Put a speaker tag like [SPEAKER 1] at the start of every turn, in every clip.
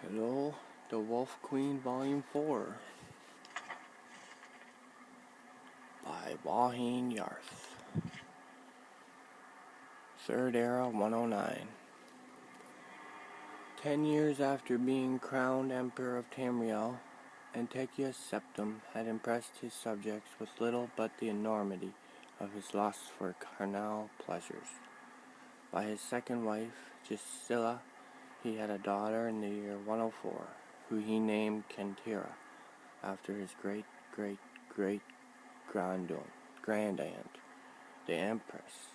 [SPEAKER 1] Hello, The Wolf Queen Volume 4 by Waheen Yarth. Third Era 109. 10 years after being crowned Emperor of Tamriel, Antiochus Septim had impressed his subjects with little but the enormity of his lust for carnal pleasures. By his second wife, Gisela, he had a daughter in the year 104, who he named Kentira, after his great-great-great-grandaunt, the Empress.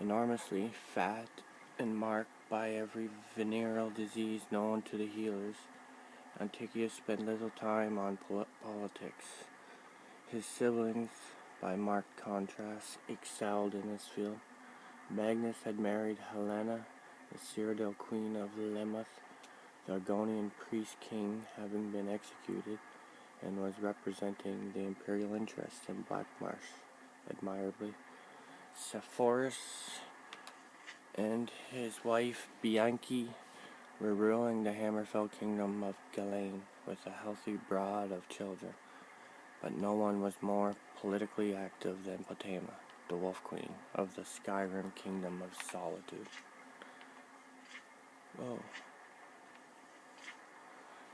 [SPEAKER 1] Enormously fat and marked by every venereal disease known to the healers, Antiochus spent little time on politics. His siblings, by marked contrast, excelled in this field. Magnus had married Helena, the Cyrodiil queen of Lemuth, the Argonian priest-king having been executed, and was representing the imperial interest in Blackmarsh admirably. Sepphoris and his wife Bianchi were ruling the Hammerfell kingdom of Galain with a healthy brood of children, but no one was more politically active than Potema, the Wolf Queen of the SKYRIM kingdom of solitude. Whoa.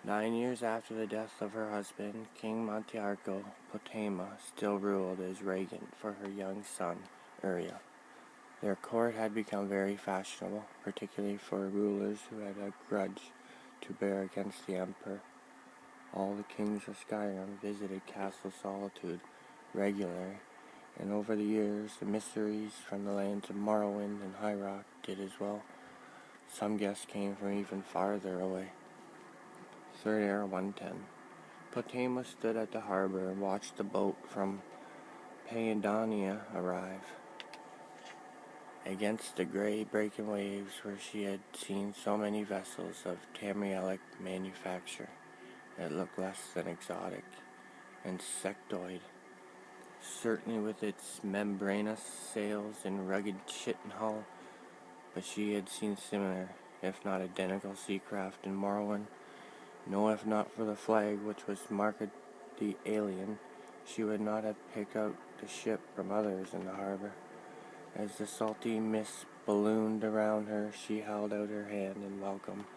[SPEAKER 1] 9 years after the death of her husband, King Montearco, Potema still ruled as regent for her young son, Uriel. Their court had become very fashionable, particularly for rulers who had a grudge to bear against the emperor. All the kings of Skyrim visited Castle Solitude regularly, and over the years the missionaries from the lands of Morrowind and High Rock did as well. Some guests came from even farther away. Third Era 110. Potema stood at the harbor and watched the boat from Paedonia arrive. Against the gray breaking waves where she had seen so many vessels of Tamrielic manufacture, it looked less than exotic, insectoid, certainly with its membranous sails and rugged chitin hull, but she had seen similar, if not identical, seacraft in Morrowind. No, if not for the flag which was marked the alien, she would not have picked out the ship from others in the harbor. As the salty mist ballooned around her, she held out her hand in welcome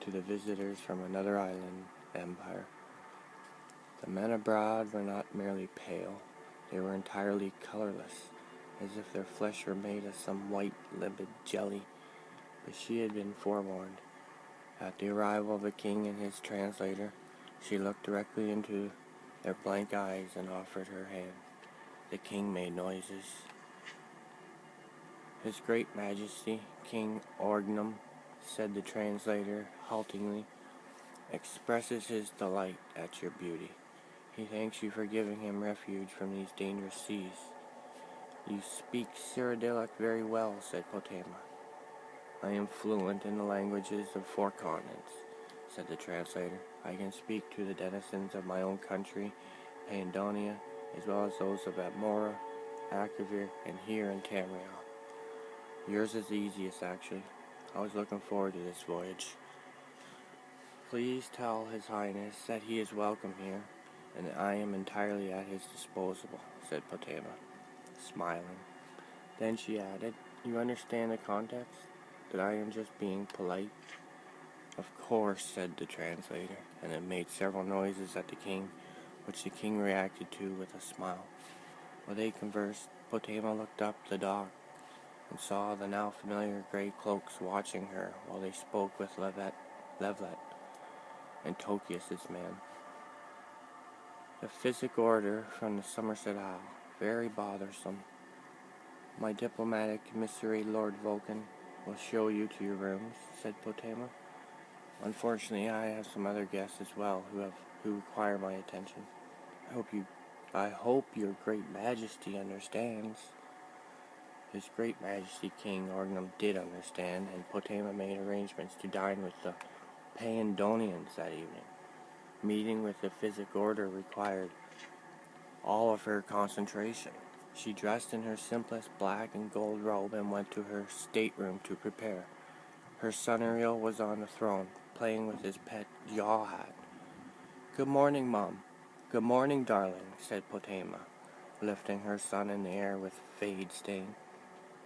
[SPEAKER 1] to the visitors from another island empire. The men abroad were not merely pale, they were entirely colorless, as if their flesh were made of some white, limpid jelly. But she had been forewarned. At the arrival of the king and his translator, she looked directly into their blank eyes and offered her hand. The king made noises. His Great Majesty, King Orgnum, said the translator haltingly, expresses his delight at your beauty. He thanks you for giving him refuge from these dangerous seas. You speak Cyrodiilic very well, said Potema. I am fluent in the languages of 4 continents, said the translator. I can speak to the denizens of my own country, Paedonia, as well as those of Atmora, Akavir, and here in Tamriel. Yours is the easiest, actually. I was looking forward to this voyage. Please tell His Highness that he is welcome here, and that I am entirely at his disposal, said Potema, smiling. Then she added, you understand the context? That I am just being polite? Of course, said the translator, and it made several noises at the king, which the king reacted to with a smile. While they conversed, Potema looked up the dock and saw the now familiar grey cloaks watching her while they spoke with Levlet, Antiochus's man. The physic order from the Somerset Isle, very bothersome. My diplomatic emissary, Lord Vulcan, will show you to your rooms, said Potema. Unfortunately, I have some other guests as well who require my attention. I hope your Great Majesty understands. His Great Majesty King Orgnum did understand, and Potema made arrangements to dine with the Paedonians that evening. Meeting with the physic order required all of her concentration. She dressed in her simplest black and gold robe and went to her stateroom to prepare. Her son Ariel was on the throne, playing with his pet yaw hat. "Good morning, Mom." "Good morning, darling," said Potema, lifting her son in the air with fade stain.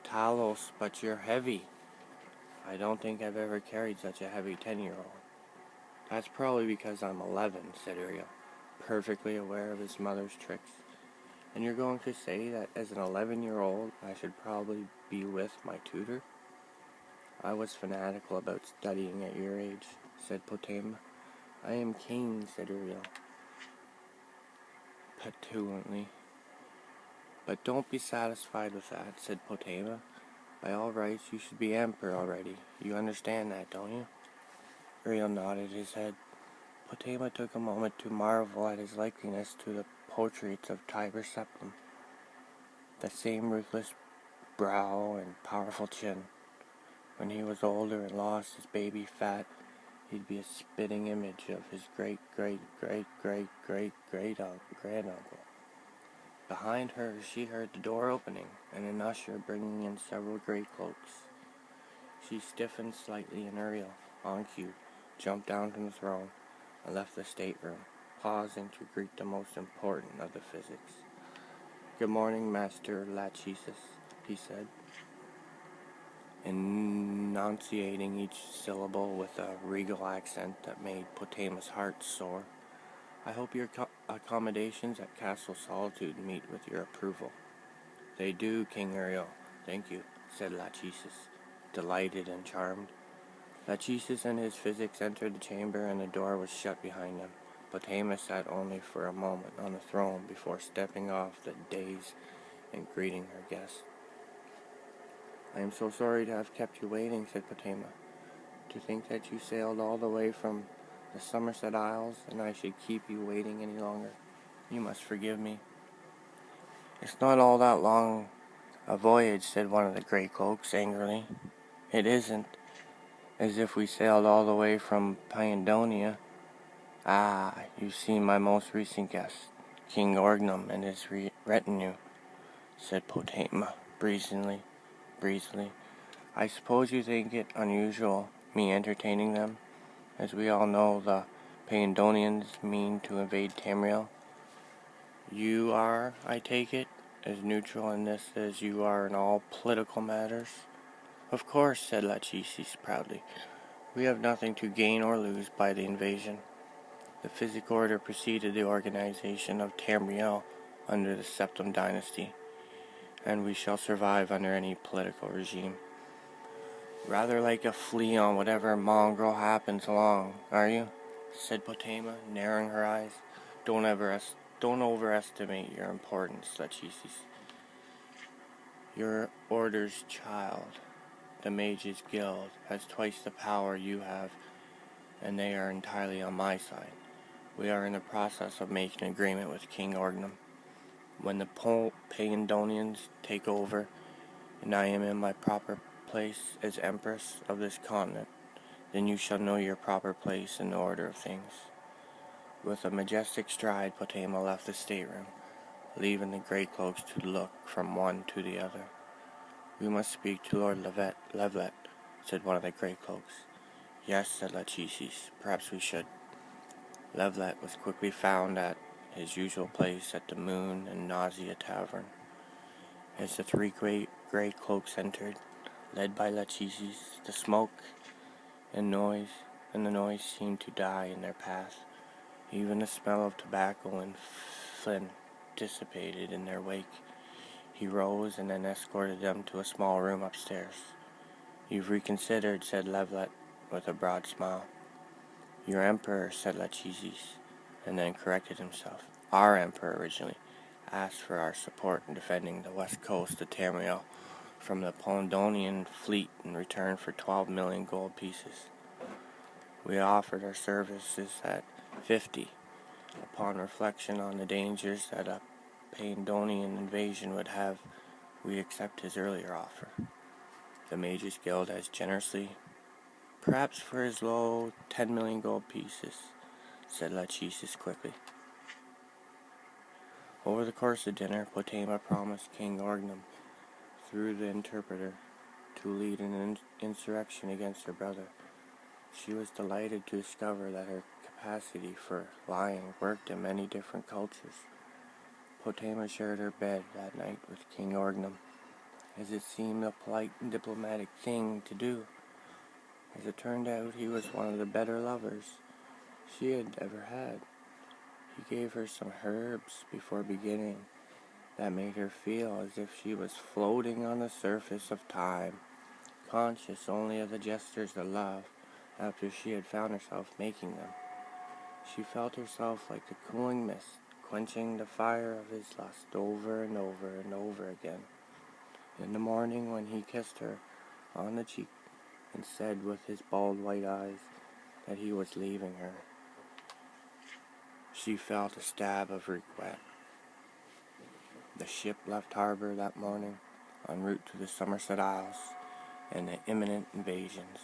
[SPEAKER 1] "Talos, but you're heavy." "I don't think I've ever carried such a heavy 10-year-old. "That's probably because I'm 11, said Ariel, perfectly aware of his mother's tricks. "And you're going to say that as an 11-year-old I should probably be with my tutor?" "I was fanatical about studying at your age," said Potema. "I am king," said Ariel, petulantly. "But don't be satisfied with that," said Potema. "By all rights, you should be emperor already. You understand that, don't you?" Ariel nodded his head. Potema took a moment to marvel at his likeness to the portraits of Tiber Septim. The same ruthless brow and powerful chin. When he was older and lost his baby fat, he'd be a spitting image of his great-great-great-great-great-granduncle. Behind her, she heard the door opening and an usher bringing in several gray cloaks. She stiffened slightly, and Ariel, on cue, jumped down from the throne and left the stateroom, pausing to greet the most important of the physics. "Good morning, Master Lachesis," he said, enunciating each syllable with a regal accent that made Potema's heart soar. "I hope your accommodations at Castle Solitude meet with your approval." "They do, King Ariel, thank you," said Lachesis, delighted and charmed. Lachesis and his physics entered the chamber, and the door was shut behind them. Potema sat only for a moment on the throne before stepping off the dais and greeting her guest. "I am so sorry to have kept you waiting," said Potema. "To think that you sailed all the way from the Somerset Isles, and I should keep you waiting any longer. You must forgive me." "It's not all that long a voyage," said one of the grey cloaks angrily. "It isn't as if we sailed all the way from Pyandonia." "Ah, you've seen my most recent guest, King Orgnum and his retinue," said Potema breezily. "I suppose you think it unusual, me entertaining them? As we all know, the Payandonians mean to invade Tamriel. You are, I take it, as neutral in this as you are in all political matters?" "Of course," said Lachesis proudly. "We have nothing to gain or lose by the invasion. The Physic Order preceded the organization of Tamriel under the Septim Dynasty, and we shall survive under any political regime." "Rather like a flea on whatever mongrel happens along, are you?" said Potema, narrowing her eyes. Don't overestimate your importance, Lachesis. Your order's child, the Mages Guild, has twice the power you have, and they are entirely on my side. We are in the process of making an agreement with King Orgnum. When the Payandonians take over, and I am in my proper place as Empress of this continent, then you shall know your proper place in the order of things." With a majestic stride, Potema left the stateroom, leaving the grey cloaks to look from one to the other. "We must speak to Lord Levlet," said one of the grey cloaks. "Yes," said Lachesis, "perhaps we should." Levlet was quickly found at his usual place at the Moon and Nausea Tavern. As the three grey cloaks entered, led by Lachesis, the smoke and the noise seemed to die in their path. Even the smell of tobacco and flint dissipated in their wake. He rose and then escorted them to a small room upstairs. "You've reconsidered," said Levlet with a broad smile. "Your emperor," said Lachesis, and then corrected himself. "Our emperor originally asked for our support in defending the west coast of Tamriel from the Pondonian fleet in return for 12 million gold pieces. We offered our services at 50. Upon reflection on the dangers that a Payandonian invasion would have, we accept his earlier offer. The Mages Guild has generously, perhaps for as low 10 million gold pieces," said Lachesis quickly. Over the course of dinner, Potema promised King Orgnum, through the interpreter, to to lead an insurrection against her brother. She was delighted to discover that her capacity for lying worked in many different cultures. Potema shared her bed that night with King Orgnum, as it seemed a polite and diplomatic thing to do. As it turned out, he was one of the better lovers she had ever had. He gave her some herbs before beginning that made her feel as if she was floating on the surface of time, conscious only of the gestures of love after she had found herself making them. She felt herself like the cooling mist, quenching the fire of his lust over and over and over again. In the morning, when he kissed her on the cheek and said with his bald white eyes that he was leaving her, she felt a stab of regret. The ship left harbor that morning, en route to the Somerset Isles and the imminent invasions.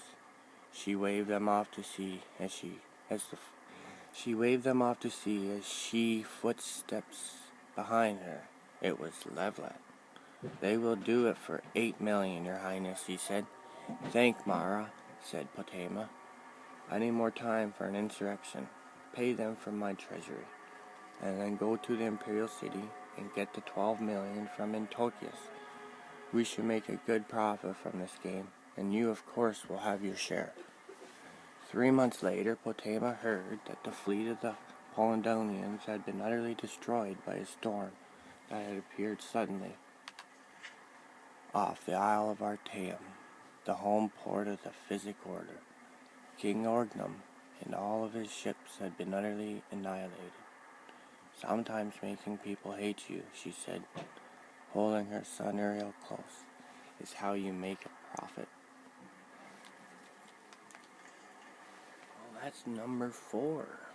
[SPEAKER 1] She waved them off to sea as footsteps behind her. It was Levlet. "They will do it for 8 million, your highness," he said. "Thank Mara," said Potema. "I need more time for an insurrection. Pay them from my treasury, and then go to the imperial city and get the 12 million from Antiochus. We should make a good profit from this game, and you, of course, will have your share." 3 months later, Potema heard that the fleet of the Polydonians had been utterly destroyed by a storm that had appeared suddenly off the Isle of Artaeum, the home port of the Physic Order. King Orgnum and all of his ships had been utterly annihilated. "Sometimes making people hate you," she said, holding her son Uriel close, "is how you make a profit." Well, that's number 4.